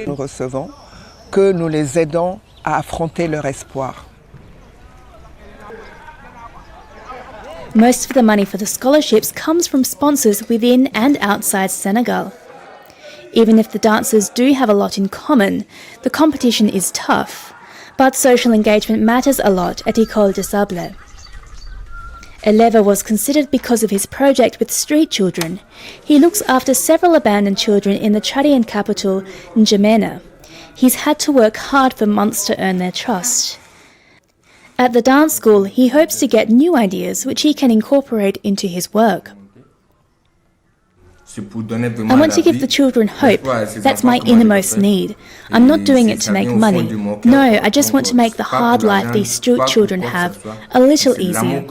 Nous recevons, que nous les aidons à affronter leur espoir. Most of the money for the scholarships comes from sponsors within and outside Senegal. Even if the dancers do have a lot in common, the competition is tough, but social engagement matters a lot at École des Sables. Eleva was considered because of his project with street children. He looks after several abandoned children in the Chadian capital, N'Djamena. He's had to work hard for months to earn their trust. At the dance school, he hopes to get new ideas which he can incorporate into his work. I want to give the children hope. That's my innermost need. I'm not doing it to make money. No, I just want to make the hard life these street children have a little easier.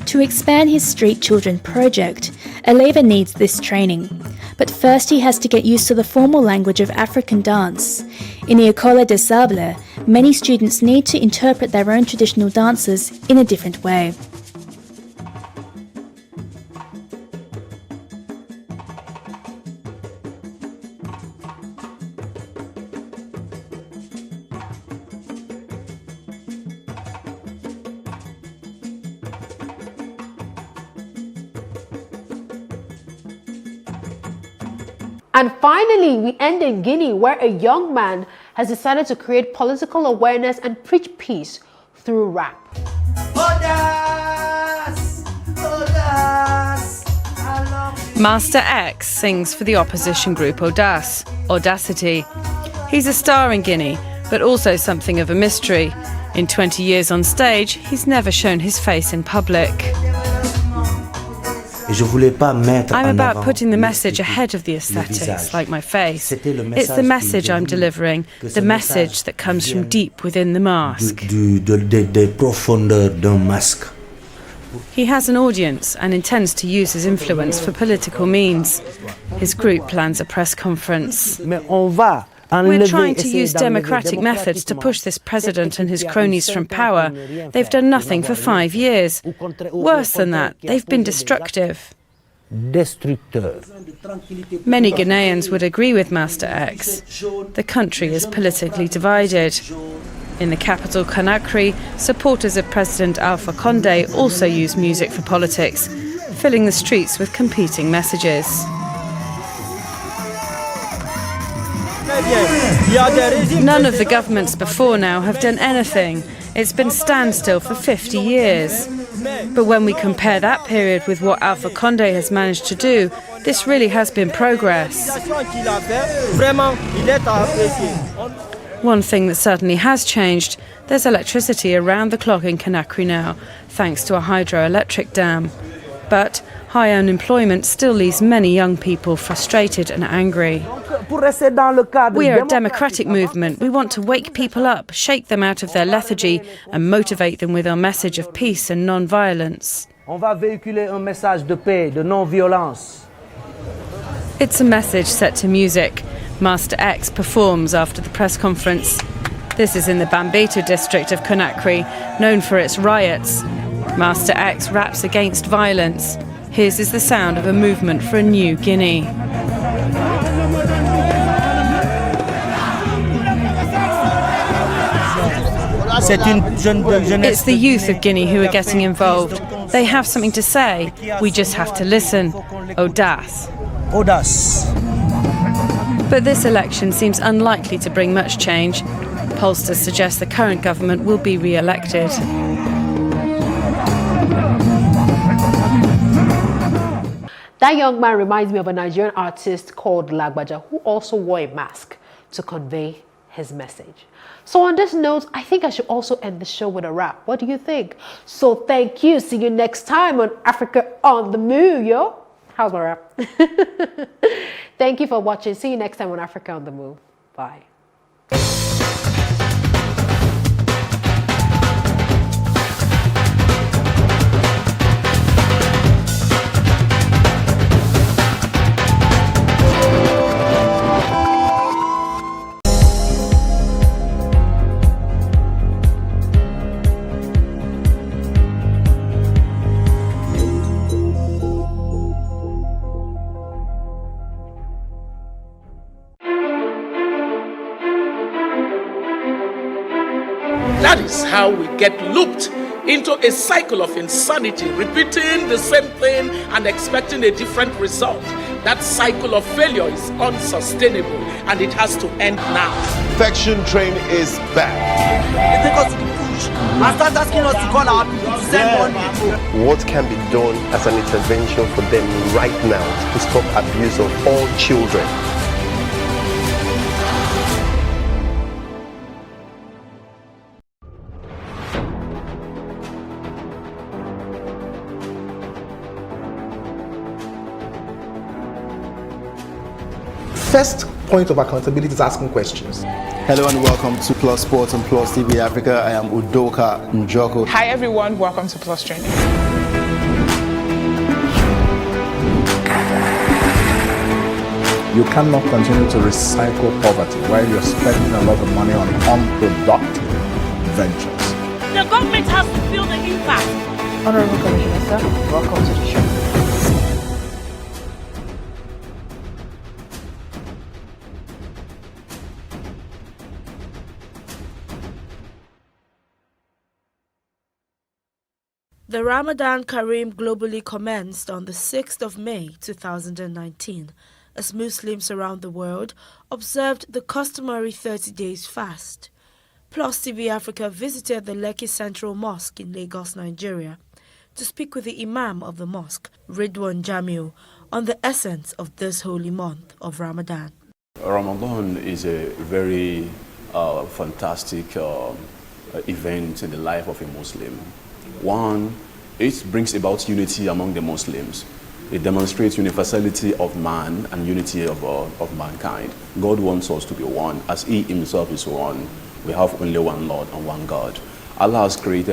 To expand his Street Children project, Eleva needs this training. But first he has to get used to the formal language of African dance. In the École des Sables, many students need to interpret their own traditional dances in a different way. And finally, we end in Guinea, where a young man has decided to create political awareness and preach peace through rap. Master X sings for the opposition group Audace, Audacity. He's a star in Guinea, but also something of a mystery. In 20 years on stage, he's never shown his face in public. I'm about putting the message ahead of the aesthetics, like my face. It's the message I'm delivering, the message that comes from deep within the mask. He has an audience and intends to use his influence for political means. His group plans a press conference. We're trying to use democratic methods to push this president and his cronies from power. They've done nothing for 5 years. Worse than that, they've been destructive. Many Ghanaians would agree with Master X. The country is politically divided. In the capital, Conakry, supporters of President Alpha Condé also use music for politics, filling the streets with competing messages. None of the governments before now have done anything. It's been standstill for 50 years. But when we compare that period with what Alpha Condé has managed to do, this really has been progress. One thing that certainly has changed, there's electricity around the clock in Conakry now, thanks to a hydroelectric dam. But high unemployment still leaves many young people frustrated and angry. We are a democratic movement. We want to wake people up, shake them out of their lethargy and motivate them with our message of peace and non-violence. It's a message set to music. Master X performs after the press conference. This is in the Bambeto district of Conakry, known for its riots. Master X raps against violence. His is the sound of a movement for a new Guinea. It's the youth of Guinea who are getting involved. They have something to say. We just have to listen. Audace. But this election seems unlikely to bring much change. Pollsters suggest the current government will be re-elected. That young man reminds me of a Nigerian artist called Lagbaja, who also wore a mask to convey his message. So on this note, I think I should also end the show with a rap. What do you think? So thank you. See you next time on Africa on the Move, yo. How's my rap? Thank you for watching. See you next time on Africa on the Move. Bye. That is how we get looped into a cycle of insanity, repeating the same thing and expecting a different result. That cycle of failure is unsustainable and it has to end now. Perfection train is back. They take us to the push and start asking us to call our people to send money. What can be done as an intervention for them right now to stop abuse of all children? First point of accountability is asking questions. Hello and welcome to Plus Sports and Plus TV Africa. I am Udoka Njoko. Hi everyone, welcome to Plus Training. You cannot continue to recycle poverty while you're spending a lot of money on unproductive ventures. The government has to feel the impact. Honorable Commissioner, sir, welcome to the show. The Ramadan Kareem globally commenced on the 6th of May 2019 as Muslims around the world observed the customary 30 days fast. Plus TV Africa visited the Lekki Central Mosque in Lagos, Nigeria, to speak with the Imam of the mosque, Ridwan Jamiu, on the essence of this holy month of Ramadan. Ramadan is a very fantastic event in the life of a Muslim. One, it brings about unity among the Muslims. It demonstrates universality of man and unity of mankind. God wants us to be one, as He Himself is one. We have only one Lord and one God. Allah has created